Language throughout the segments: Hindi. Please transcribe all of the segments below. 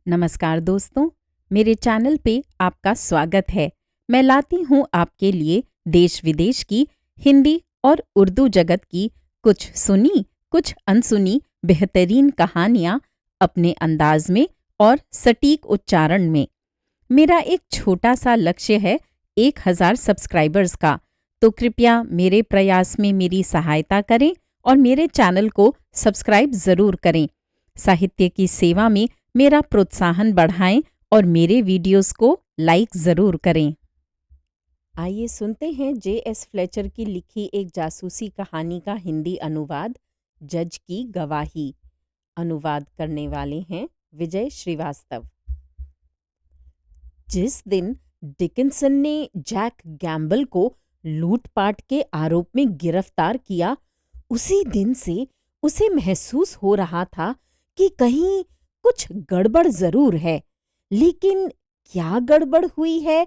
नमस्कार दोस्तों, मेरे चैनल पे आपका स्वागत है। मैं लाती हूँ आपके लिए देश विदेश की हिंदी और उर्दू जगत की कुछ सुनी, कुछ अनसुनी बेहतरीन कहानियाँ अपने अंदाज में और सटीक उच्चारण में। मेरा एक छोटा सा लक्ष्य है 1000 सब्सक्राइबर्स का, तो कृपया मेरे प्रयास में मेरी सहायता करें और मेरे चैनल को सब्सक्राइब ज़रूर करें। साहित्य की सेवा में मेरा प्रोत्साहन बढ़ाएं और मेरे वीडियोस को लाइक ज़रूर करें। आइए सुनते हैं J.S. फ्लेचर की लिखी एक जासूसी कहानी का हिंदी अनुवाद, जज की गवाही। अनुवाद करने वाले हैं विजय श्रीवास्तव। जिस दिन डिकिंसन ने जैक गैम्बल को लूटपाट के आरोप में गिरफ्तार किया, उसी दिन से उसे महसूस हो रहा था कि कहीं कुछ गड़बड़ जरूर है, लेकिन क्या गड़बड़ हुई है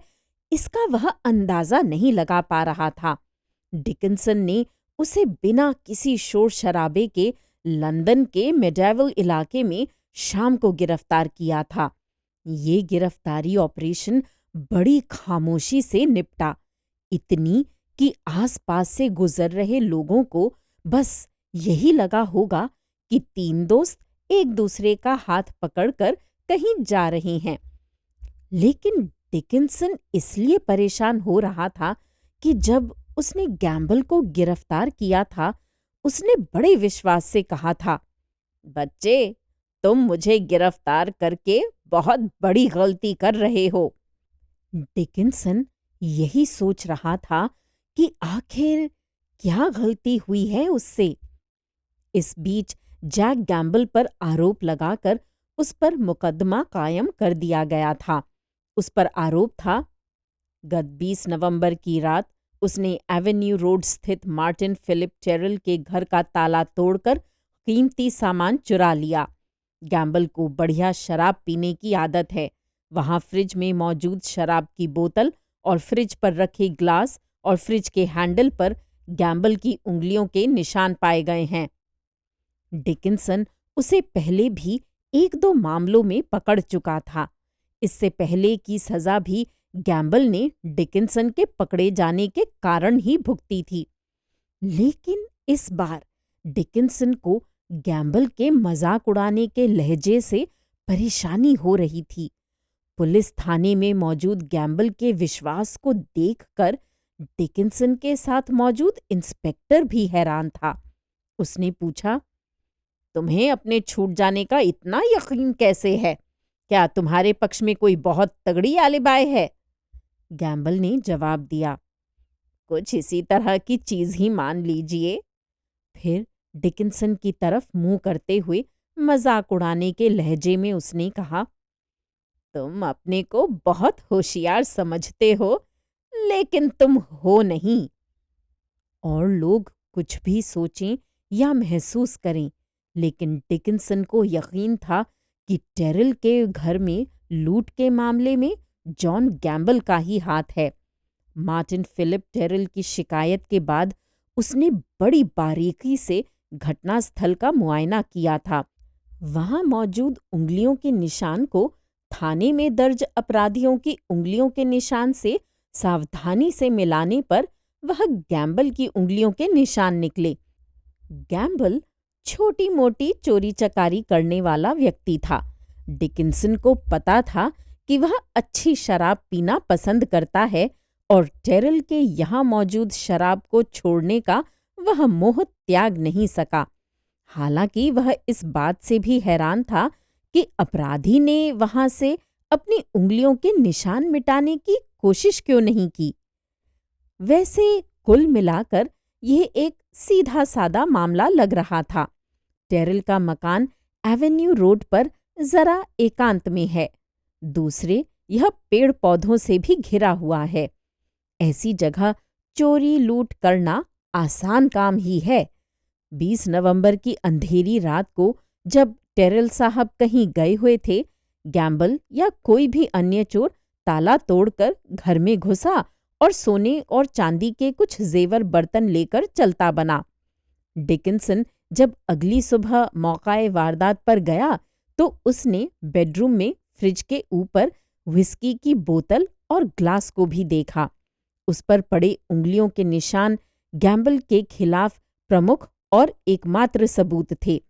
इसका वह अंदाजा नहीं लगा पा रहा था। डिकिंसन ने उसे बिना किसी शोर शराबे के लंदन के मेडेवल इलाके में शाम को गिरफ्तार किया था। ये गिरफ्तारी ऑपरेशन बड़ी खामोशी से निपटा, इतनी कि आसपास से गुजर रहे लोगों को बस यही लगा होगा कि तीन दोस्त एक दूसरे का हाथ पकड़कर कहीं जा रहे हैं। लेकिन डिकिंसन इसलिए परेशान हो रहा था कि जब उसने गैम्बल को गिरफ्तार किया था, उसने बड़े विश्वास से कहा था, बच्चे, तुम मुझे गिरफ्तार करके बहुत बड़ी गलती कर रहे हो। डिकिंसन यही सोच रहा था कि आखिर क्या गलती हुई है उससे। इस बीच जैक गैम्बल पर आरोप लगाकर उस पर मुकदमा कायम कर दिया गया था। उस पर आरोप था, गत 20 नवंबर की रात उसने एवेन्यू रोड स्थित मार्टिन फिलिप टेरल के घर का ताला तोड़कर कीमती सामान चुरा लिया। गैम्बल को बढ़िया शराब पीने की आदत है। वहां फ्रिज में मौजूद शराब की बोतल और फ्रिज पर रखे ग्लास और फ्रिज के हैंडल पर गैम्बल की उंगलियों के निशान पाए गए हैं। डिकिंसन उसे पहले भी एक दो मामलों में पकड़ चुका था। इससे पहले की सजा भी गैम्बल ने डिकिंसन के पकड़े जाने के कारण ही भुगती थी। लेकिन इस बार डिकिंसन को गैम्बल के मजाक उड़ाने के लहजे से परेशानी हो रही थी। पुलिस थाने में मौजूद गैम्बल के विश्वास को देखकर डिकिंसन के साथ मौजूद इंस्पेक्टर भी हैरान था। उसने पूछा, तुम्हें अपने छूट जाने का इतना यकीन कैसे है? क्या तुम्हारे पक्ष में कोई बहुत तगड़ी आलिबाय है? गैम्बल ने जवाब दिया, कुछ इसी तरह की चीज ही मान लीजिए। फिर डिकिंसन की तरफ मुंह करते हुए मजाक उड़ाने के लहजे में उसने कहा, तुम अपने को बहुत होशियार समझते हो, लेकिन तुम हो नहीं। और लोग कुछ भी सोचें या महसूस करें, लेकिन डिकिंसन को यकीन था कि टेरल के घर में लूट के मामले में जॉन गैम्बल का ही हाथ है। मार्टिन फिलिप टेरल की शिकायत के बाद उसने बड़ी बारीकी से घटनास्थल का मुआयना किया था। वहां मौजूद उंगलियों के निशान को थाने में दर्ज अपराधियों की उंगलियों के निशान से सावधानी से मिलाने पर वह गैम्बल की उंगलियों के निशान निकले। गैम्बल छोटी मोटी चोरी चकारी करने वाला व्यक्ति था। डिकिंसन को पता था कि वह अच्छी शराब पीना पसंद करता है और टेरल के यहाँ मौजूद शराब को छोड़ने का वह मोह त्याग नहीं सका। हालांकि वह इस बात से भी हैरान था कि अपराधी ने वहां से अपनी उंगलियों के निशान मिटाने की कोशिश क्यों नहीं की। वैसे कुल मिलाकर यह एक सीधा सादा मामला लग रहा था। टेरल का मकान एवेन्यू रोड पर जरा एकांत में है। दूसरे, यह पेड़ पौधों से भी घिरा हुआ है। ऐसी जगह चोरी लूट करना आसान काम ही है। 20 नवंबर की अंधेरी रात को जब टेरल साहब कहीं गए हुए थे, गैम्बल या कोई भी अन्य चोर ताला तोड़कर घर में घुसा और सोने और चांदी के कुछ जेवर बर्तन लेकर चलता बना। डिकिंसन जब अगली सुबह मौकाए वारदात पर गया तो उसने बेडरूम में फ्रिज के ऊपर विस्की की बोतल और ग्लास को भी देखा। उस पर पड़े उंगलियों के निशान गैम्बल के खिलाफ प्रमुख और एकमात्र सबूत थे।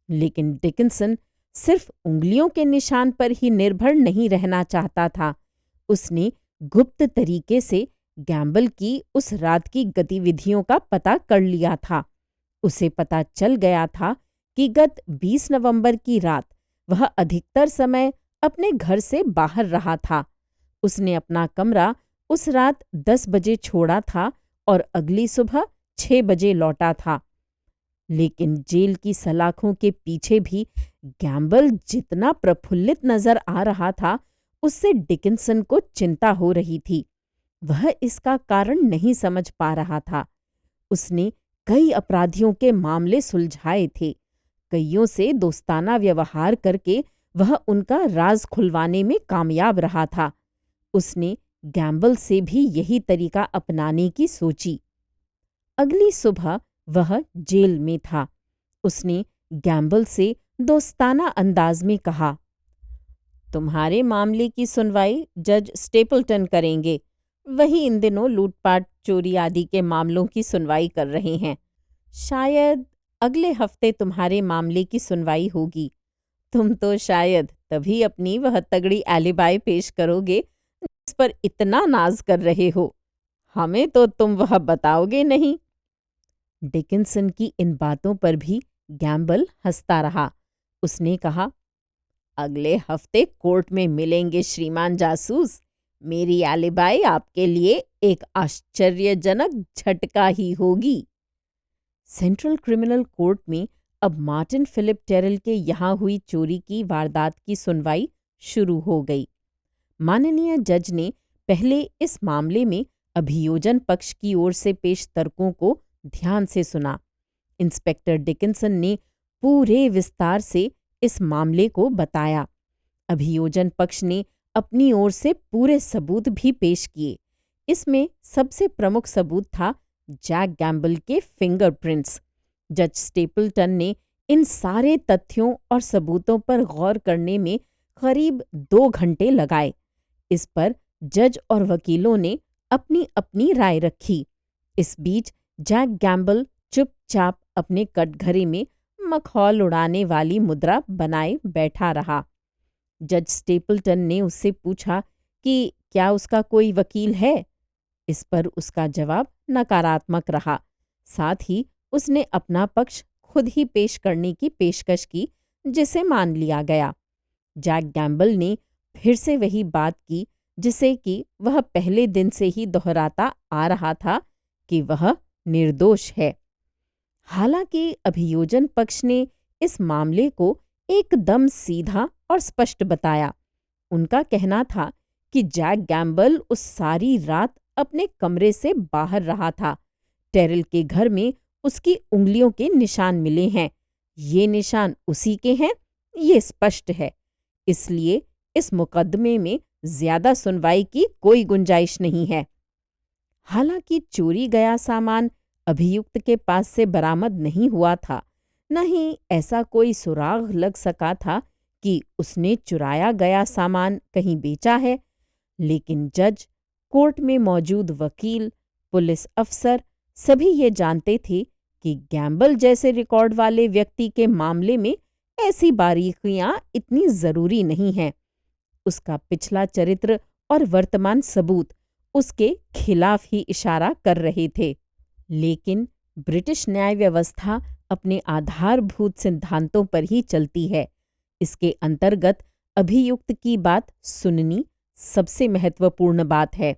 लेकिन डिकिंसन सिर्फ उंगलियों के निशान पर ही निर्भर नहीं रहना चाहता था। उसने गुप्त तरीके से गैम्बल की उस रात की गतिविधियों का पता कर लिया था। उसे पता चल गया था कि गत 20 नवंबर की रात वह अधिकतर समय अपने घर से बाहर रहा था। उसने अपना कमरा उस रात 10 बजे छोड़ा था और अगली सुबह 6 बजे लौटा था। लेकिन जेल की सलाखों के पीछे भी गैम्बल जितना प्रफुल्लित नजर आ रहा था, उससे डिकिंसन को चिंता हो रही थी। वह इसका कारण नहीं समझ पा रहा था। उसने कई अपराधियों के मामले सुलझाए थे। कईयों से दोस्ताना व्यवहार करके वह उनका राज खुलवाने में कामयाब रहा था। उसने गैम्बल से भी यही तरीका अपनाने की सोची। अगली सुबह वह जेल में था। उसने गैम्बल से दोस्ताना अंदाज में कहा, तुम्हारे मामले की सुनवाई जज स्टेपल्टन करेंगे। वही इन दिनों लूटपाट, चोरी आदि के मामलों की सुनवाई कर रहे हैं। शायद अगले हफ्ते तुम्हारे मामले की सुनवाई होगी। तुम तो शायद तभी अपनी वह तगड़ी एलिबाई पेश करोगे जिस पर इतना नाज कर रहे हो। हमें तो तुम वह बताओगे नहीं। डिकिंसन की इन बातों पर भी गैम्बल हंसता रहा। उसने कहा, अगले हफ्ते कोर्ट में मिलेंगे श्रीमान जासूस। मेरी एलिबाई आपके लिए एक आश्चर्यजनक झटका ही होगी। सेंट्रल क्रिमिनल कोर्ट में अब मार्टिन फिलिप टेरल के यहाँ हुई चोरी की वारदात की सुनवाई शुरू हो गई। माननीय जज ने पहले इस मामले में अभियोजन पक्ष की ओर से पेश तर्कों को ध्यान से सुना। इंस्पेक्टर डिकिंसन ने पूरे विस्तार से इस मामले को बताया। अभियोजन पक्ष ने अपनी ओर से पूरे सबूत भी पेश किए। इसमें सबसे प्रमुख सबूत था जैक गैम्बल के फिंगरप्रिंट्स। जज स्टेपल्टन ने इन सारे तथ्यों और सबूतों पर गौर करने में करीब 2 घंटे लगाए। इस पर जज और वकीलों ने अपनी अपनी राय रखी। इस बीच जैक गैम्बल चुपचाप अपने कटघरे में मखौल उड़ाने वाली मुद्रा बनाए बैठा रहा। जज स्टेपल्टन ने उससे पूछा कि क्या उसका कोई वकील है। इस पर उसका जवाब नकारात्मक रहा। साथ ही उसने अपना पक्ष खुद ही पेश करने की पेशकश की, जिसे मान लिया गया। जैक गैम्बल ने फिर से वही बात की जिसे कि वह पहले दिन से ही दोहराता आ रहा था कि वह निर्दोष है। हालांकि अभियोजन पक्ष ने इस मामले को एकदम सीधा और स्पष्ट बताया। उनका कहना था कि जैक गैम्बल उस सारी रात अपने कमरे से बाहर रहा था। टेरल के घर में उसकी उंगलियों के निशान मिले हैं। ये निशान उसी के हैं, ये स्पष्ट है। इसलिए इस मुकदमे में ज्यादा सुनवाई की कोई गुंजाइश नहीं है। हालांकि चोरी गया सामान अभियुक्त के पास से बरामद नहीं हुआ था, न ही ऐसा कोई सुराग लग सका था कि उसने चुराया गया सामान कहीं बेचा है। लेकिन जज, कोर्ट में मौजूद वकील, पुलिस अफसर सभी ये जानते थे कि गैम्बल जैसे रिकॉर्ड वाले व्यक्ति के मामले में ऐसी बारीकियां इतनी जरूरी नहीं हैं। उसका पिछला चरित्र और वर्तमान सबूत उसके खिलाफ ही इशारा कर रहे थे। लेकिन ब्रिटिश न्याय व्यवस्था अपने आधारभूत सिद्धांतों पर ही चलती है। इसके अंतर्गत अभियुक्त की बात सुननी सबसे महत्वपूर्ण बात है।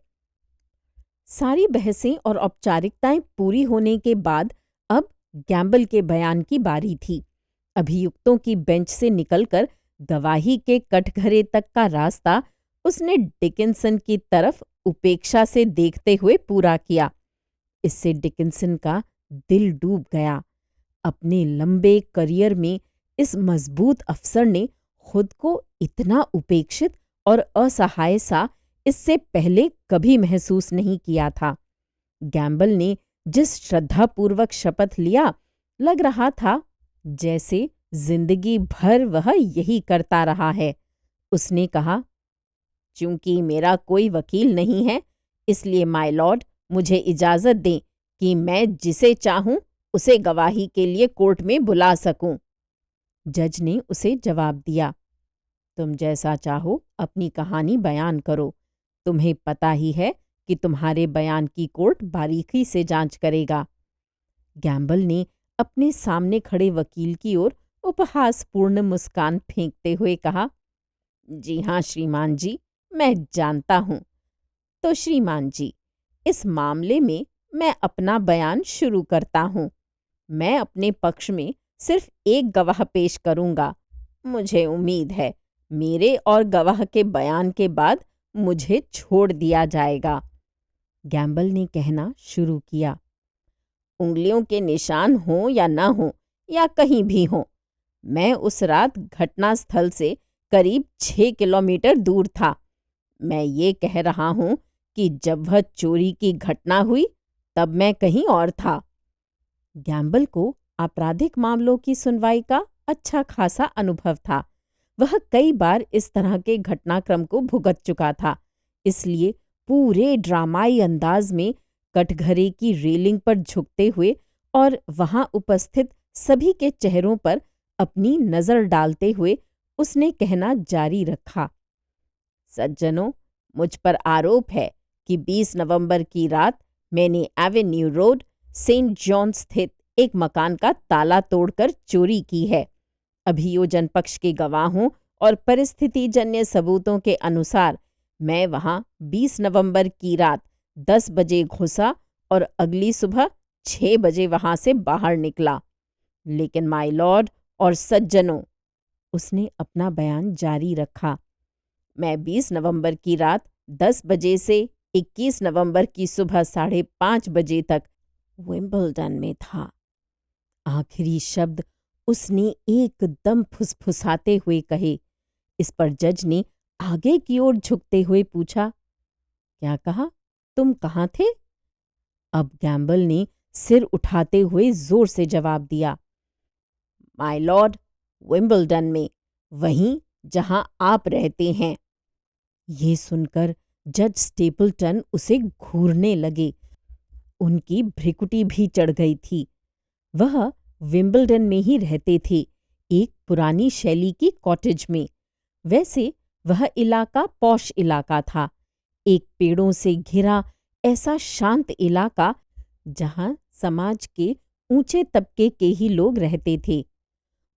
सारी बहसें और औपचारिकताएं पूरी होने के बाद अब गैम्बल के बयान की बारी थी। अभियुक्तों की बेंच से निकलकर गवाही के कटघरे तक का रास्ता उसने डिकिंसन की तरफ उपेक्षा से देखते हुए पूरा किया। इससे डिकिंसन का दिल डूब गया। अपने लंबे करियर में इस मजबूत अफसर ने खुद को इतना उपेक्षित और असहाय सा इससे पहले कभी महसूस नहीं किया था। गैम्बल ने जिस श्रद्धापूर्वक शपथ लिया, लग रहा था जैसे जिंदगी भर वह यही करता रहा है। उसने कहा, चूंकि मेरा कोई वकील नहीं है, इसलिए माय लॉर्ड मुझे इजाज़त दें कि मैं जिसे चाहूं उसे गवाही के लिए कोर्ट में बुला सकूं। जज ने उसे जवाब दिया, तुम जैसा चाहो अपनी कहानी बयान करो। तुम्हें पता ही है कि तुम्हारे बयान की कोर्ट बारीकी से जांच करेगा। गैम्बल ने अपने सामने खड़े वकील की ओर उपहासपूर्ण मुस्कान फेंकते हुए कहा, जी हाँ श्रीमान जी, मैं जानता हूँ। तो श्रीमान जी, इस मामले में मैं अपना बयान शुरू करता हूँ। मैं अपने पक्ष में सिर्फ एक गवाह पेश करूंगा। मुझे उम्मीद है मेरे और गवाह के बयान के बाद मुझे छोड़ दिया जाएगा। गैम्बल ने कहना शुरू किया, उंगलियों के निशान हों या न हों या कहीं भी हों, मैं उस रात घटनास्थल से करीब 6 किलोमीटर दूर था। मैं ये कह रहा हूं कि जब वह चोरी की घटना हुई तब मैं कहीं और था। गैम्बल को आपराधिक मामलों की सुनवाई का अच्छा खासा अनुभव था। वह कई बार इस तरह के घटनाक्रम को भुगत चुका था, इसलिए पूरे ड्रामाई अंदाज में कटघरे की रेलिंग पर झुकते हुए और वहां उपस्थित सभी के चेहरों पर अपनी नजर डालते हुए उसने कहना जारी रखा, सज्जनों, मुझ पर आरोप है कि 20 नवंबर की रात मैंने एवेन्यू रोड, सेंट जॉन स्थित एक मकान का ताला तोड़कर चोरी की है। अभियोजन पक्ष के गवाहों और परिस्थितिजन्य सबूतों के अनुसार मैं वहां 20 नवंबर की रात 10 बजे घुसा और अगली सुबह 6 बजे वहां से बाहर निकला। लेकिन माय लॉर्ड और सज्जनों, उसने अपना बयान जारी रखा, मैं 20 नवंबर की रात 10 बजे से 21 नवंबर की सुबह 5:30 बजे तक विंबलडन में था। आखिरी शब्द उसने एकदम फुसफुसाते हुए कहे। इस पर जज ने आगे की ओर झुकते हुए पूछा, क्या कहा? तुम कहाँ थे? अब गैम्बल ने सिर उठाते हुए जोर से जवाब दिया, माय लॉर्ड, विंबलडन में, वहीं जहां आप रहते हैं। ये सुनकर जज स्टेपल्टन उसे घूरने लगे। उनकी भ्रिकुटी भी चढ़ गई थी। वह विंबलडन में ही रहते थे, एक पुरानी शैली की कॉटेज में। वैसे वह इलाका पॉश इलाका था, एक पेड़ों से घिरा ऐसा शांत इलाका जहां समाज के ऊंचे तबके के ही लोग रहते थे।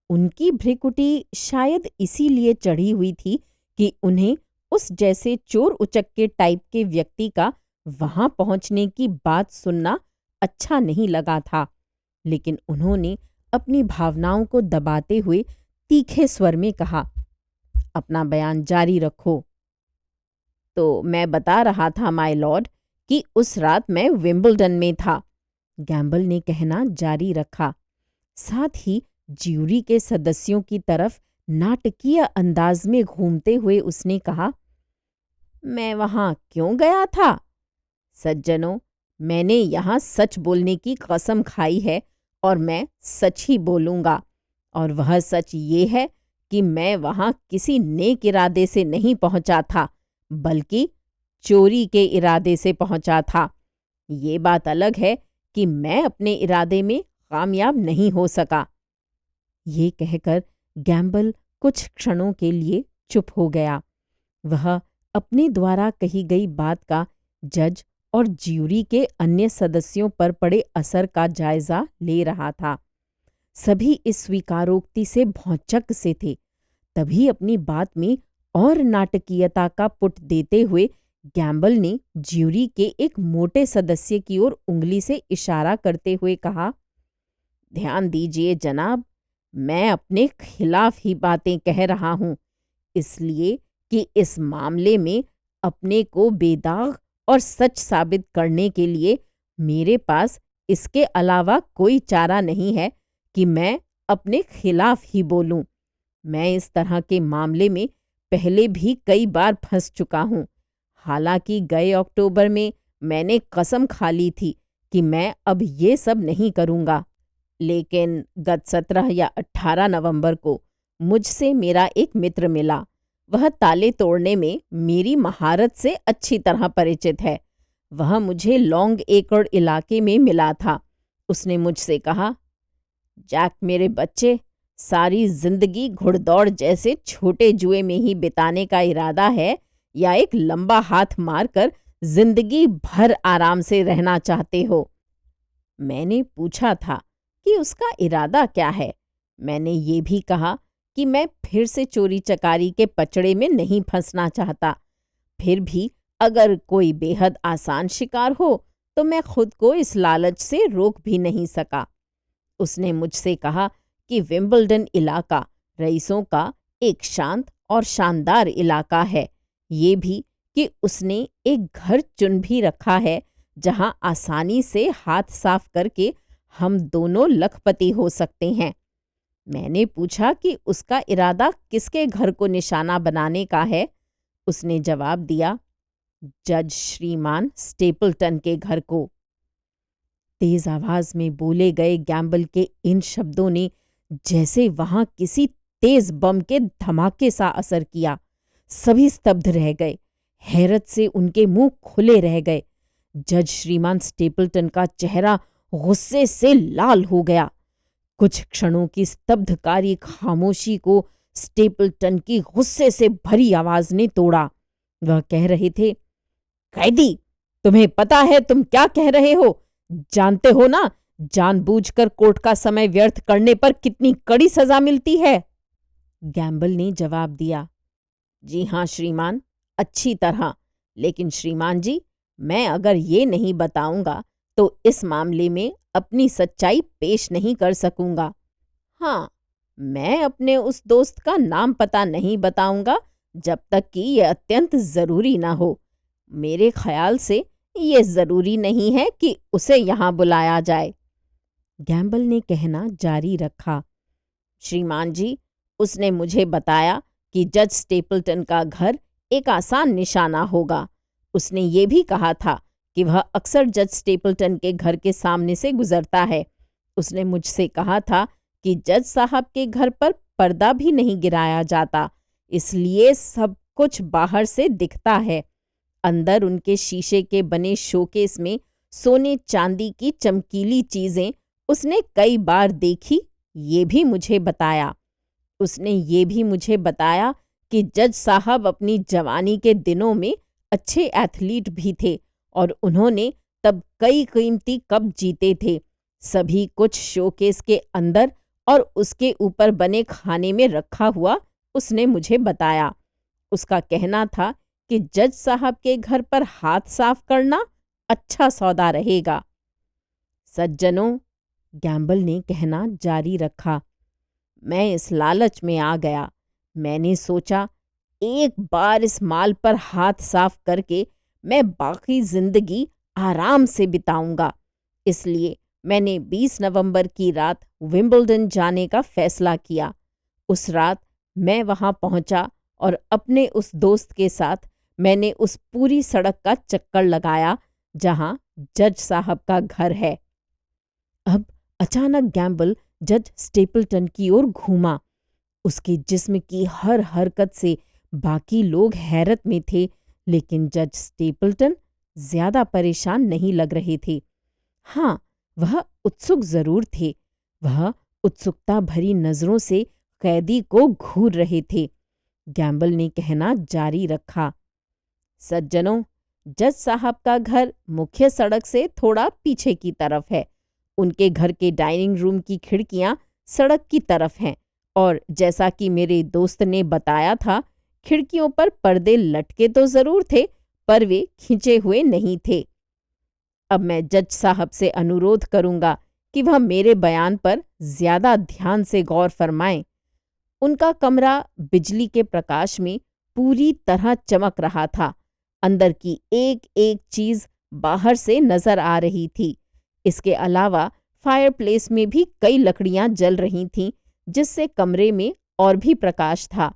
उनकी भ्रिकुटी शायद इसीलिए चढ़ी हुई थी कि उन्हें उस जैसे चोर उचक्के टाइप के व्यक्ति का वहां पहुंचने की बात सुनना अच्छा नहीं लगा था। लेकिन उन्होंने अपनी भावनाओं को दबाते हुए तीखे स्वर में कहा, अपना बयान जारी रखो। तो मैं बता रहा था माय लॉर्ड कि उस रात मैं विंबलडन में था, गैम्बल ने कहना जारी रखा। साथ ही ज्यूरी के सदस्यों की तरफ नाटकीय अंदाज में घूमते हुए उसने कहा, मैं वहां क्यों गया था? सज्जनों, मैंने यहां सच बोलने की कसम खाई है और मैं सच ही बोलूंगा। और वह सच ये है कि मैं वहां किसी नेक इरादे से नहीं पहुंचा था, बल्कि चोरी के इरादे से पहुंचा था। ये बात अलग है कि मैं अपने इरादे में कामयाब नहीं हो सका। ये कहकर गैम्बल कुछ क्षणों के लिए चुप हो गया। वह अपने द्वारा कही गई बात का जज और ज्यूरी के अन्य सदस्यों पर पड़े असर का जायजा ले रहा था। सभी इस स्वीकारोक्ति से भौचक्क से थे। तभी अपनी बात में और नाटकीयता का पुट देते हुए गैम्बल ने ज्यूरी के एक मोटे सदस्य की ओर उंगली से इशारा करते हुए कहा, ध्यान दीजिए जनाब, मैं अपने खिलाफ ही बातें कह रहा हूं, इसलिए कि इस मामले में अपने को बेदाग और सच साबित करने के लिए मेरे पास इसके अलावा कोई चारा नहीं है कि मैं अपने खिलाफ ही बोलूं। मैं इस तरह के मामले में पहले भी कई बार फंस चुका हूं। हालांकि गए अक्टूबर में मैंने कसम खा ली थी कि मैं अब ये सब नहीं करूंगा, लेकिन गत 17 या 18 नवंबर को मुझसे मेरा एक मित्र मिला। वह ताले तोड़ने में मेरी महारत से अच्छी तरह परिचित है। वह मुझे लॉन्ग एकड़ इलाके में मिला था। उसने मुझसे कहा, जैक मेरे बच्चे, सारी जिंदगी घुड़दौड़ जैसे छोटे जुए में ही बिताने का इरादा है या एक लंबा हाथ मारकर जिंदगी भर आराम से रहना चाहते हो? मैंने पूछा था कि उसका इरादा क्या है। मैंने ये भी कहा कि मैं फिर से चोरी चकारी के पचड़े में नहीं फंसना चाहता। फिर भी अगर कोई बेहद आसान शिकार हो तो मैं खुद को इस लालच से रोक भी नहीं सका। उसने मुझसे कहा कि विंबलडन इलाका रईसों का एक शांत और शानदार इलाका है। ये भी कि उसने एक घर चुन भी रखा है जहां आसानी से हाथ साफ करके हम दोनों लखपति हो सकते हैं। मैंने पूछा कि उसका इरादा किसके घर को निशाना बनाने का है। उसने जवाब दिया, जज श्रीमान स्टेपल्टन के घर को। तेज आवाज में बोले गए गैम्बल के इन शब्दों ने जैसे वहां किसी तेज बम के धमाके सा असर किया। सभी स्तब्ध रह गए। हैरत से उनके मुंह खुले रह गए। जज श्रीमान स्टेपल्टन का चेहरा गुस्से से लाल हो गया। कुछ क्षणों की स्तब्धकारी खामोशी को स्टेपल्टन की गुस्से से भरी आवाज ने तोड़ा। वह कह रहे थे, कैदी, तुम्हें पता है तुम क्या कह रहे हो? जानते हो ना जानबूझकर कोर्ट का समय व्यर्थ करने पर कितनी कड़ी सजा मिलती है? गैम्बल ने जवाब दिया, जी हाँ श्रीमान, अच्छी तरह। लेकिन श्रीमान जी, मैं अगर ये नहीं बताऊंगा तो इस मामले में अपनी सच्चाई पेश नहीं कर सकूंगा। हाँ, मैं अपने उस दोस्त का नाम पता नहीं बताऊंगा जब तक कि यह अत्यंत जरूरी ना हो। मेरे ख्याल से ये जरूरी नहीं है कि उसे यहाँ बुलाया जाए। गैम्बल ने कहना जारी रखा, श्रीमान जी, उसने मुझे बताया कि जज स्टेपल्टन का घर एक आसान निशाना होगा। उसने ये भी कहा था कि वह अक्सर जज स्टेपल्टन के घर के सामने से गुजरता है। उसने मुझसे कहा था कि जज साहब के घर पर पर्दा भी नहीं गिराया जाता, इसलिए सब कुछ बाहर से दिखता है। अंदर उनके शीशे के बने शोकेस में सोने चांदी की चमकीली चीजें उसने कई बार देखी, ये भी मुझे बताया। उसने ये भी मुझे बताया कि जज साहब अपनी जवानी के दिनों में अच्छे एथलीट भी थे और उन्होंने तब कई कीमती कप जीते थे। सभी कुछ शोकेस के अंदर और उसके ऊपर बने खाने में रखा हुआ उसने मुझे बताया। उसका कहना था कि जज साहब के घर पर हाथ साफ करना अच्छा सौदा रहेगा। सज्जनों, गैम्बल ने कहना जारी रखा, मैं इस लालच में आ गया। मैंने सोचा एक बार इस माल पर हाथ साफ करके मैं बाकी जिंदगी आराम से बिताऊंगा। इसलिए मैंने 20 नवंबर की रात विंबलडन जाने का फैसला किया। उस रात मैं वहां पहुंचा और अपने उस दोस्त के साथ मैंने उस पूरी सड़क का चक्कर लगाया जहां जज साहब का घर है। अब अचानक गैम्बल जज स्टेपल्टन की ओर घूमा। उसके जिस्म की हर हरकत से बाकी लोग हैरत में थे, लेकिन जज स्टेपल्टन ज्यादा परेशान नहीं लग रहे थे। हाँ, वह उत्सुक जरूर थे। वह उत्सुकता भरी नजरों से कैदी को घूर रहे थे। गैम्बल ने कहना जारी रखा, सज्जनों, जज साहब का घर मुख्य सड़क से थोड़ा पीछे की तरफ है। उनके घर के डाइनिंग रूम की खिड़कियां सड़क की तरफ हैं और जैसा कि मेरे दोस्त ने बताया था, खिड़कियों पर पर्दे लटके तो जरूर थे, पर वे खिंचे हुए नहीं थे। अब मैं जज साहब से अनुरोध करूंगा कि वह मेरे बयान पर ज्यादा ध्यान से गौर फरमाएं। उनका कमरा बिजली के प्रकाश में पूरी तरह चमक रहा था। अंदर की एक एक चीज बाहर से नजर आ रही थी। इसके अलावा फायरप्लेस में भी कई लकड़ियां जल रही थीं, जिससे कमरे में और भी प्रकाश था।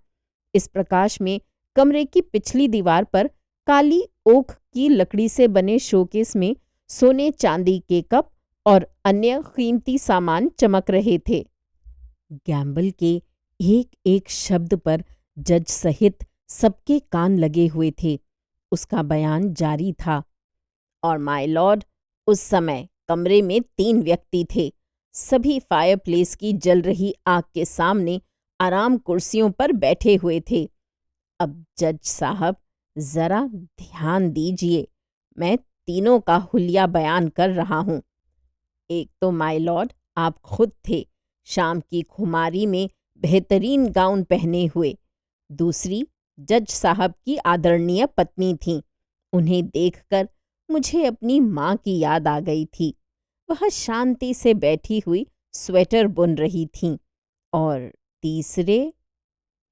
इस प्रकाश में कमरे की पिछली दीवार पर काली ओक की लकड़ी से बने शोकेस में सोने चांदी के कप और अन्य कीमती सामान चमक रहे थे। गैम्बल के एक एक शब्द पर जज सहित सबके कान लगे हुए थे। उसका बयान जारी था। और माय लॉर्ड, उस समय कमरे में 3 व्यक्ति थे। सभी फायरप्लेस की जल रही आग के सामने आराम कुर्सियों पर बैठे हुए थे। अब जज साहब, जरा ध्यान दीजिए, मैं तीनों का हुलिया बयान कर रहा हूं। एक तो माय लॉर्ड आप खुद थे, शाम की खुमारी में बेहतरीन गाउन पहने हुए। दूसरी जज साहब की आदरणीय पत्नी थीं। उन्हें देखकर मुझे अपनी माँ की याद आ गई थी। वह शांति से बैठी हुई स्वेटर बुन रही थीं। और तीसरे,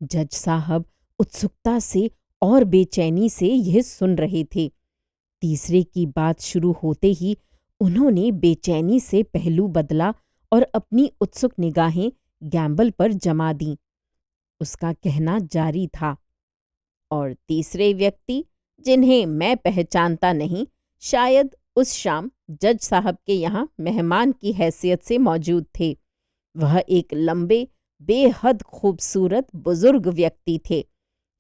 जज साहब उत्सुकता से और बेचैनी से यह सुन रहे थे। तीसरे की बात शुरू होते ही उन्होंने बेचैनी से पहलू बदला और अपनी उत्सुक निगाहें गैम्बल पर जमा दीं। उसका कहना जारी था, और तीसरे व्यक्ति, जिन्हें मैं पहचानता नहीं, शायद उस शाम जज साहब के यहाँ मेहमान की हैसियत से मौजूद थे। वह एक लंबे, बेहद खूबसूरत बुजुर्ग व्यक्ति थे।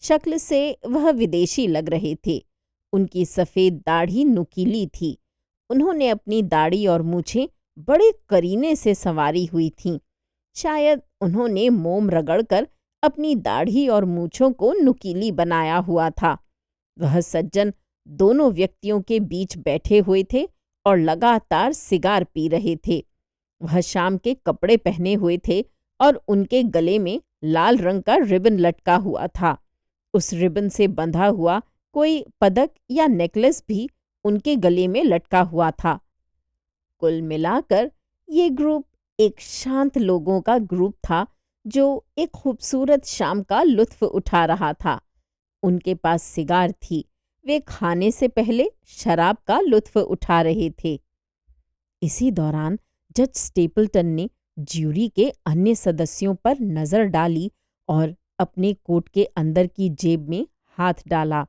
शक्ल से वह विदेशी लग रहे थे। उनकी सफ़ेद दाढ़ी नुकीली थी। उन्होंने अपनी दाढ़ी और मूछें बड़े करीने से संवारी हुई थीं। शायद उन्होंने मोम रगड़कर अपनी दाढ़ी और मूछों को नुकीली बनाया हुआ था। वह सज्जन दोनों व्यक्तियों के बीच बैठे हुए थे और लगातार सिगार पी रहे थे। वह शाम के कपड़े पहने हुए थे और उनके गले में लाल रंग का रिबन लटका हुआ था। उस रिबन से बंधा हुआ कोई पदक या नेकलेस भी उनके गले में लटका हुआ था। कुल मिलाकर ये ग्रुप एक शांत लोगों का ग्रुप था जो एक खूबसूरत शाम का लुत्फ उठा रहा था। उनके पास सिगार थी। वे खाने से पहले शराब का लुत्फ उठा रहे थे। इसी दौरान जज स्टेपल्टन ने ज्यूरी के अन्य सदस्यों पर नजर डाली और अपने कोट के अंदर की जेब में हाथ डाला।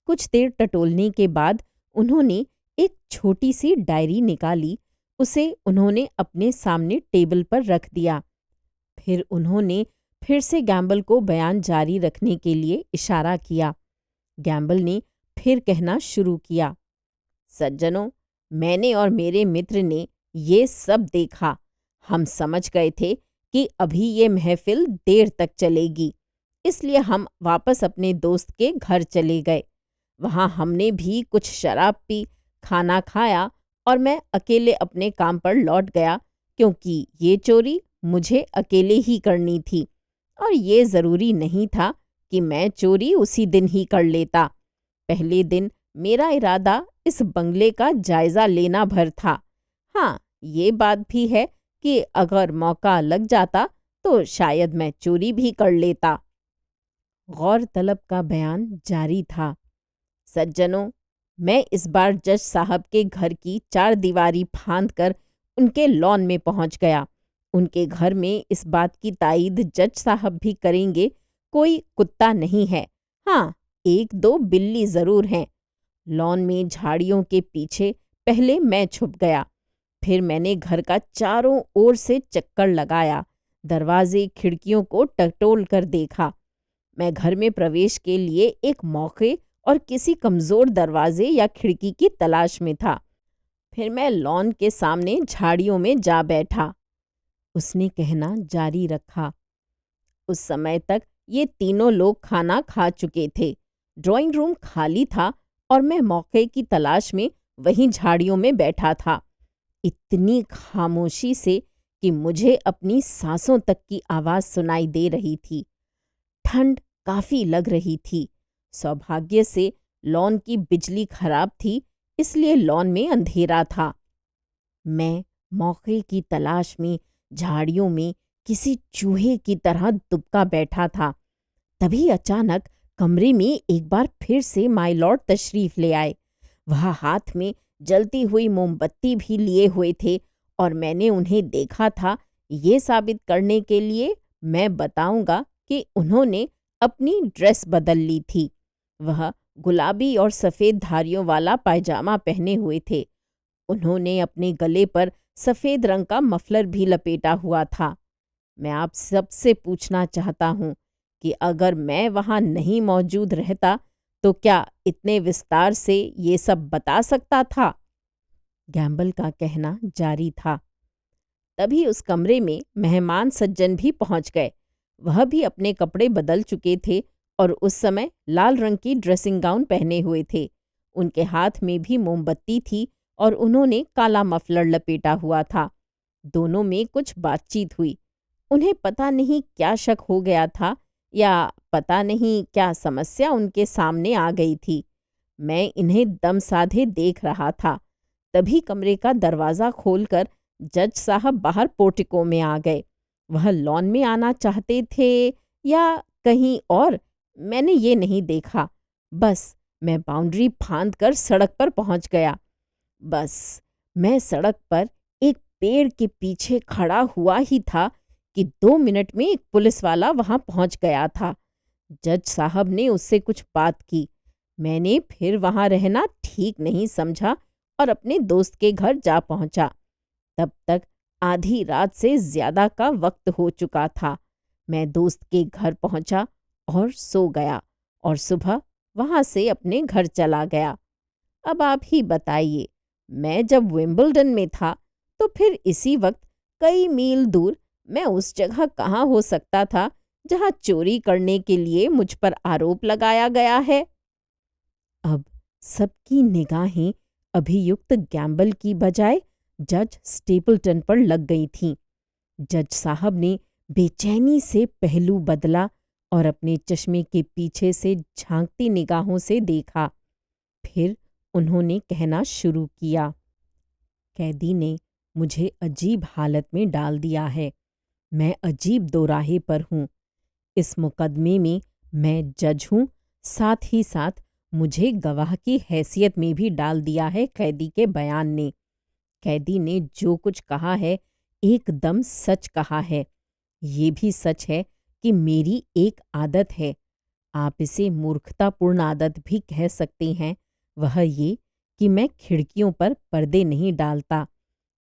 कुछ देर टटोलने के बाद उन्होंने एक छोटी सी डायरी निकाली। उसे उन्होंने अपने सामने टेबल पर रख दिया। फिर उन्होंने फिर से गैम्बल को बयान जारी रखने के लिए इशारा किया। गैम्बल ने फिर कहना शुरू किया, सज्जनों, मैंने और मेरे मित्र ने ये सब देखा। हम समझ गए थे कि अभी ये महफिल देर तक चलेगी, इसलिए हम वापस अपने दोस्त के घर चले गए। वहाँ हमने भी कुछ शराब पी, खाना खाया और मैं अकेले अपने काम पर लौट गया, क्योंकि ये चोरी मुझे अकेले ही करनी थी और ये ज़रूरी नहीं था कि मैं चोरी उसी दिन ही कर लेता। पहले दिन मेरा इरादा इस बंगले का जायज़ा लेना भर था। हाँ, ये बात भी है कि अगर मौका लग जाता तो शायद मैं चोरी भी कर लेता। गौरतलब का बयान जारी था। सज्जनों, मैं इस बार जज साहब के घर की 4 दीवारी फांद कर उनके लॉन में पहुंच गया। उनके घर में इस बात की ताईद जज साहब भी करेंगे, कोई कुत्ता नहीं है। हाँ, 1-2 बिल्ली जरूर हैं। लॉन में झाड़ियों के पीछे पहले मैं छुप गया। फिर मैंने घर का चारों ओर से चक्कर लगाया, दरवाजे खिड़कियों को टटोल कर देखा। मैं घर में प्रवेश के लिए एक मौके और किसी कमजोर दरवाजे या खिड़की की तलाश में था। फिर मैं लॉन के सामने झाड़ियों में जा बैठा। उसने कहना जारी रखा। उस समय तक ये तीनों लोग खाना खा चुके थे। ड्राइंग रूम खाली था और मैं मौके की तलाश में वहीं झाड़ियों में बैठा था, इतनी खामोशी से कि मुझे अपनी सांसों तक की आवाज सुनाई दे रही थी। ठंड काफी लग रही थी। सौभाग्य से लॉन की बिजली खराब थी, इसलिए लॉन में अंधेरा था। मैं मौके की तलाश में झाड़ियों में किसी चूहे की तरह दुबका बैठा था। तभी अचानक कमरे में एक बार फिर से माय लॉर्ड तशरीफ ले आए। वह हाथ में जलती हुई मोमबत्ती भी लिए हुए थे और मैंने उन्हें देखा था, ये साबित करने के लिए मैं बताऊंगा कि उन्होंने अपनी ड्रेस बदल ली थी। वह गुलाबी और सफ़ेद धारियों वाला पायजामा पहने हुए थे। उन्होंने अपने गले पर सफ़ेद रंग का मफलर भी लपेटा हुआ था। मैं आप सबसे पूछना चाहता हूँ कि अगर मैं वहां नहीं मौजूद रहता तो क्या इतने विस्तार से ये सब बता सकता था। गैम्बल का कहना जारी था। तभी उस कमरे में मेहमान सज्जन भी पहुंच गए। वह भी अपने कपड़े बदल चुके थे और उस समय लाल रंग की ड्रेसिंग गाउन पहने हुए थे। उनके हाथ में भी मोमबत्ती थी और उन्होंने काला मफलर लपेटा हुआ था। दोनों में कुछ बातचीत हुई। उन्हें पता नहीं क्या शक हो गया था या पता नहीं क्या समस्या उनके सामने आ गई थी। मैं इन्हें दम साधे देख रहा था। तभी कमरे का दरवाज़ा खोलकर जज साहब बाहर पोर्टिको में आ गए। वह लॉन में आना चाहते थे या कहीं और, मैंने ये नहीं देखा। बस मैं बाउंड्री फांद कर सड़क पर पहुंच गया। बस मैं सड़क पर एक पेड़ के पीछे खड़ा हुआ ही था कि 2 मिनट में एक पुलिस वाला वहां पहुंच गया था। जज साहब ने उससे कुछ बात की। मैंने फिर वहां रहना ठीक नहीं समझा और अपने दोस्त के घर जा पहुंचा। तब तक आधी रात से ज्यादा का वक्त हो चुका था। मैं दोस्त के घर पहुंचा और सो गया और सुबह वहां से अपने घर चला गया। अब आप ही बताइए, मैं जब विंबलडन में था तो फिर इसी वक्त कई मील दूर मैं उस जगह कहाँ हो सकता था जहां चोरी करने के लिए मुझ पर आरोप लगाया गया है। अब सबकी निगाहें अभियुक्त गैम्बल की बजाय जज स्टेपल्टन पर लग गई थीं। जज साहब ने बेचैनी से पहलू बदला और अपने चश्मे के पीछे से झांकती निगाहों से देखा। फिर उन्होंने कहना शुरू किया, कैदी ने मुझे अजीब हालत में डाल दिया है। मैं अजीब दोराहे पर हूँ। इस मुकदमे में मैं जज हूँ, साथ ही साथ मुझे गवाह की हैसियत में भी डाल दिया है कैदी के बयान ने। कैदी ने जो कुछ कहा है एकदम सच कहा है। ये भी सच है कि मेरी एक आदत है, आप इसे मूर्खतापूर्ण आदत भी कह सकते हैं। वह ये कि मैं खिड़कियों पर पर्दे नहीं डालता।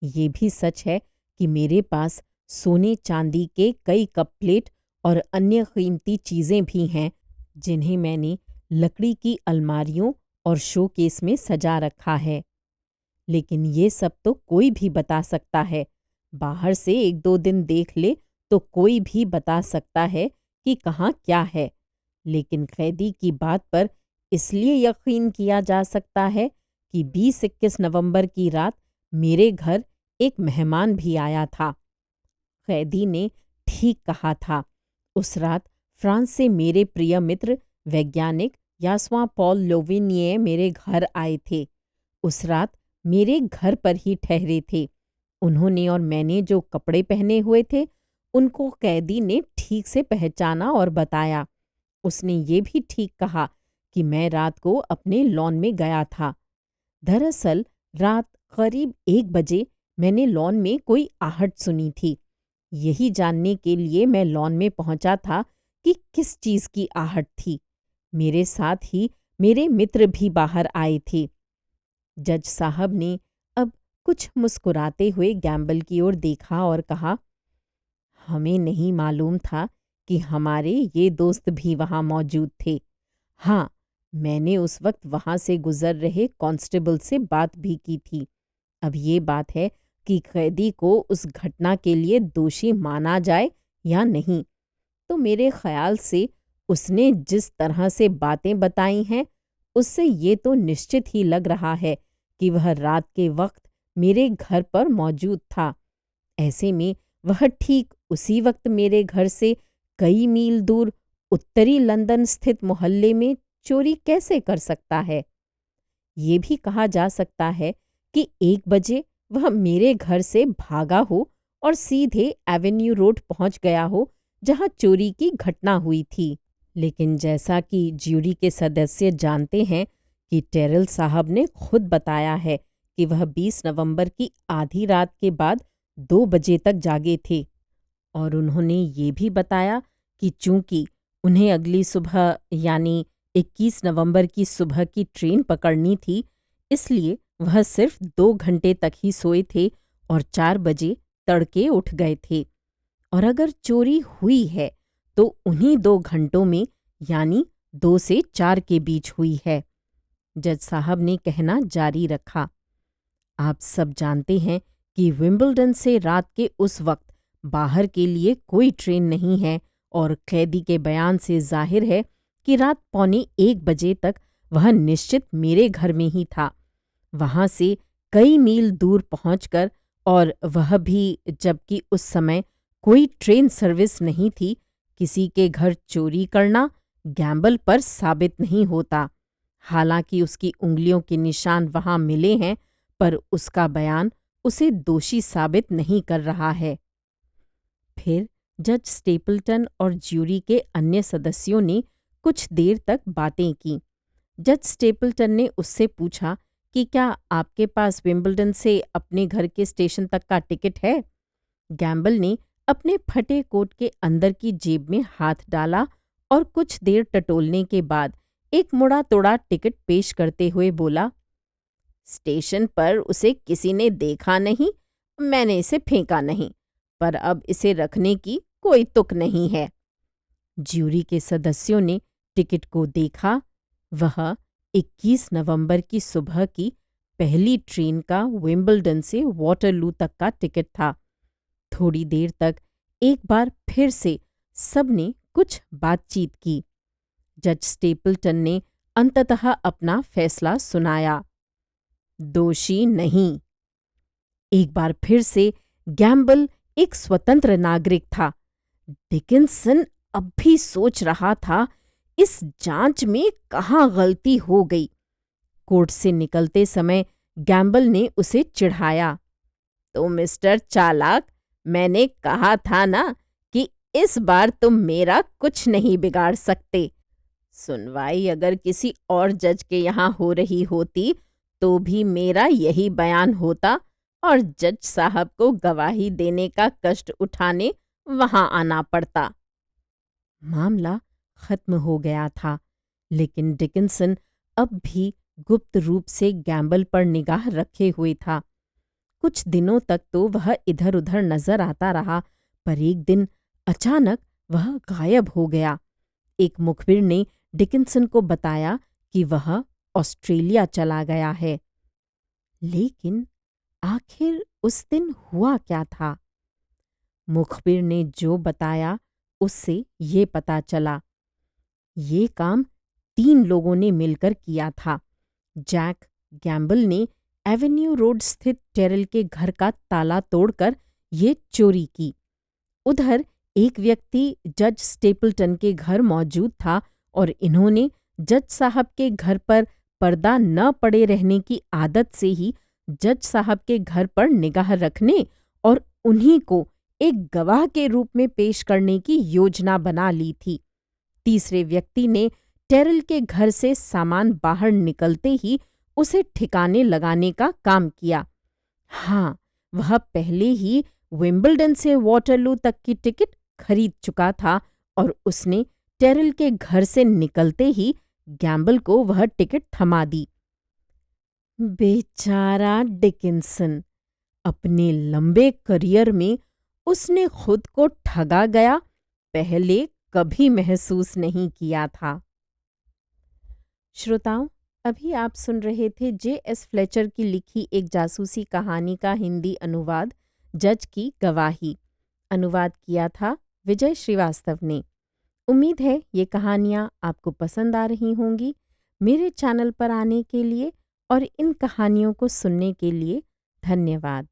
ये भी सच है कि मेरे पास सोने चांदी के कई कप प्लेट और अन्य कीमती चीज़ें भी हैं जिन्हें मैंने लकड़ी की अलमारियों और शोकेस में सजा रखा है। लेकिन ये सब तो कोई भी बता सकता है। बाहर से 1-2 दिन देख ले तो कोई भी बता सकता है कि कहाँ क्या है। लेकिन कैदी की बात पर इसलिए यकीन किया जा सकता है कि 20-21 नवंबर की रात मेरे घर एक मेहमान भी आया था। कैदी ने ठीक कहा था। उस रात फ्रांस से मेरे प्रिय मित्र वैज्ञानिक यास्वा पॉल लोविनिये मेरे घर आए थे। उस रात मेरे घर पर ही ठहरे थे। उन्होंने और मैंने जो कपड़े पहने हुए थे उनको कैदी ने ठीक से पहचाना और बताया। उसने ये भी ठीक कहा कि मैं रात को अपने लॉन में गया था। दरअसल रात करीब 1 बजे मैंने लॉन में कोई आहट सुनी थी। यही जानने के लिए मैं लॉन में पहुंचा था कि किस चीज़ की आहट थी। मेरे साथ ही मेरे मित्र भी बाहर आए थे। जज साहब ने अब कुछ मुस्कुराते हुए गैम्बल की ओर देखा और कहा, हमें नहीं मालूम था कि हमारे ये दोस्त भी वहाँ मौजूद थे। हाँ, मैंने उस वक्त वहाँ से गुजर रहे कांस्टेबल से बात भी की थी। अब ये बात है कि कैदी को उस घटना के लिए दोषी माना जाए या नहीं। तो मेरे ख्याल से उसने जिस तरह से बातें बताई हैं उससे ये तो निश्चित ही लग रहा है कि वह रात के वक्त मेरे घर पर मौजूद था। ऐसे में वह ठीक उसी वक्त मेरे घर से कई मील दूर उत्तरी लंदन स्थित मोहल्ले में चोरी कैसे कर सकता है। ये भी कहा जा सकता है कि 1 बजे वह मेरे घर से भागा हो और सीधे एवेन्यू रोड पहुंच गया हो जहां चोरी की घटना हुई थी। लेकिन जैसा कि ज्यूरी के सदस्य जानते हैं कि टेरल साहब ने खुद बताया है कि वह 20 नवंबर की आधी रात के बाद 2 बजे तक जागे थे और उन्होंने ये भी बताया कि चूंकि उन्हें अगली सुबह यानी 21 नवंबर की सुबह की ट्रेन पकड़नी थी, इसलिए वह सिर्फ 2 घंटे तक ही सोए थे और 4 बजे तड़के उठ गए थे। और अगर चोरी हुई है तो उन्हीं 2 घंटों में यानी 2 से 4 के बीच हुई है। जज साहब ने कहना जारी रखा, आप सब जानते हैं कि विंबलडन से रात के उस वक्त बाहर के लिए कोई ट्रेन नहीं है और कैदी के बयान से जाहिर है कि रात 12:45 बजे तक वह निश्चित मेरे घर में ही था। वहां से कई मील दूर पहुंचकर, और वह भी जबकि उस समय कोई ट्रेन सर्विस नहीं थी, किसी के घर चोरी करना गैम्बल पर साबित नहीं होता। हालांकि उसकी उंगलियों के निशान वहां मिले हैं, पर उसका बयान उसे दोषी साबित नहीं कर रहा है। फिर जज स्टेपल्टन और ज्यूरी के अन्य सदस्यों ने कुछ देर तक बातें की। जज स्टेपल्टन ने उससे पूछा कि क्या आपके पास विंबलडन से अपने घर के स्टेशन तक का टिकट है? गैम्बल ने अपने फटे कोट के अंदर की जेब में हाथ डाला और कुछ देर टटोलने के बाद एक मुड़ा तोड़ा टिकट पेश करते हुए बोला, स्टेशन पर उसे किसी ने देखा नहीं, मैंने इसे फेंका नहीं, पर अब इसे रखने की कोई तुक नहीं है। ज्यूरी के सदस्यों ने टिकट को देखा। वह 21 नवंबर की सुबह की पहली ट्रेन का विंबलडन से वॉटरलू तक का टिकट था। थोड़ी देर तक एक बार फिर से सबने कुछ बातचीत की। जज स्टेपल्टन ने अंततः अपना फैसला सुनाया, दोषी नहीं। एक बार फिर से गैम्बल एक स्वतंत्र नागरिक था। डिकिंसन अब भी सोच रहा था, इस जांच में कहाँ गलती हो गई। कोर्ट से निकलते समय गैम्बल ने उसे चिढ़ाया, तो मिस्टर चालाक, मैंने कहा था ना कि इस बार तुम मेरा कुछ नहीं बिगाड़ सकते। सुनवाई अगर किसी और जज के यहाँ हो रही होती तो भी मेरा यही बयान होता और जज साहब को गवाही देने का कष्ट उठाने वहां आना पड़ता। मामला खत्म हो गया था, लेकिन डिकिंसन अब भी गुप्त रूप से गैम्बल पर निगाह रखे हुए था। कुछ दिनों तक तो वह इधर उधर नजर आता रहा, पर एक दिन अचानक वह गायब हो गया। एक मुखबिर ने डिकिंसन को बताया कि वह ऑस्ट्रेलिया चला गया है। लेकिन आखिर उस दिन हुआ क्या था? मुखबिर ने जो बताया उससे ये पता चला, ये काम 3 लोगों ने मिलकर किया था। जैक गैम्बल ने एवेन्यू रोड स्थित टेरल के घर का ताला तोड़कर ये चोरी की। उधर एक व्यक्ति जज स्टेपल्टन के घर मौजूद था और इन्होंने जज साहब के घर पर पर्दा न पड़े रहने की आदत से ही जज साहब के घर पर निगाह रखने और उन्हीं को एक गवाह के रूप में पेश करने की योजना बना ली थी। तीसरे व्यक्ति ने टेरल के घर से सामान बाहर निकलते ही उसे ठिकाने लगाने का काम किया। हाँ, वह पहले ही विंबलडन से वॉटरलू तक की टिकट खरीद चुका था और उसने टेरल के घर से निकलते ही गैम्बल को वह टिकट थमा दी। बेचारा डिकिंसन, अपने लंबे करियर में उसने खुद को ठगा गया पहले कभी महसूस नहीं किया था। श्रोताओं, अभी आप सुन रहे थे J.S. फ्लेचर की लिखी एक जासूसी कहानी का हिंदी अनुवाद, जज की गवाही। अनुवाद किया था विजय श्रीवास्तव ने। उम्मीद है ये कहानियाँ आपको पसंद आ रही होंगी। मेरे चैनल पर आने के लिए और इन कहानियों को सुनने के लिए धन्यवाद।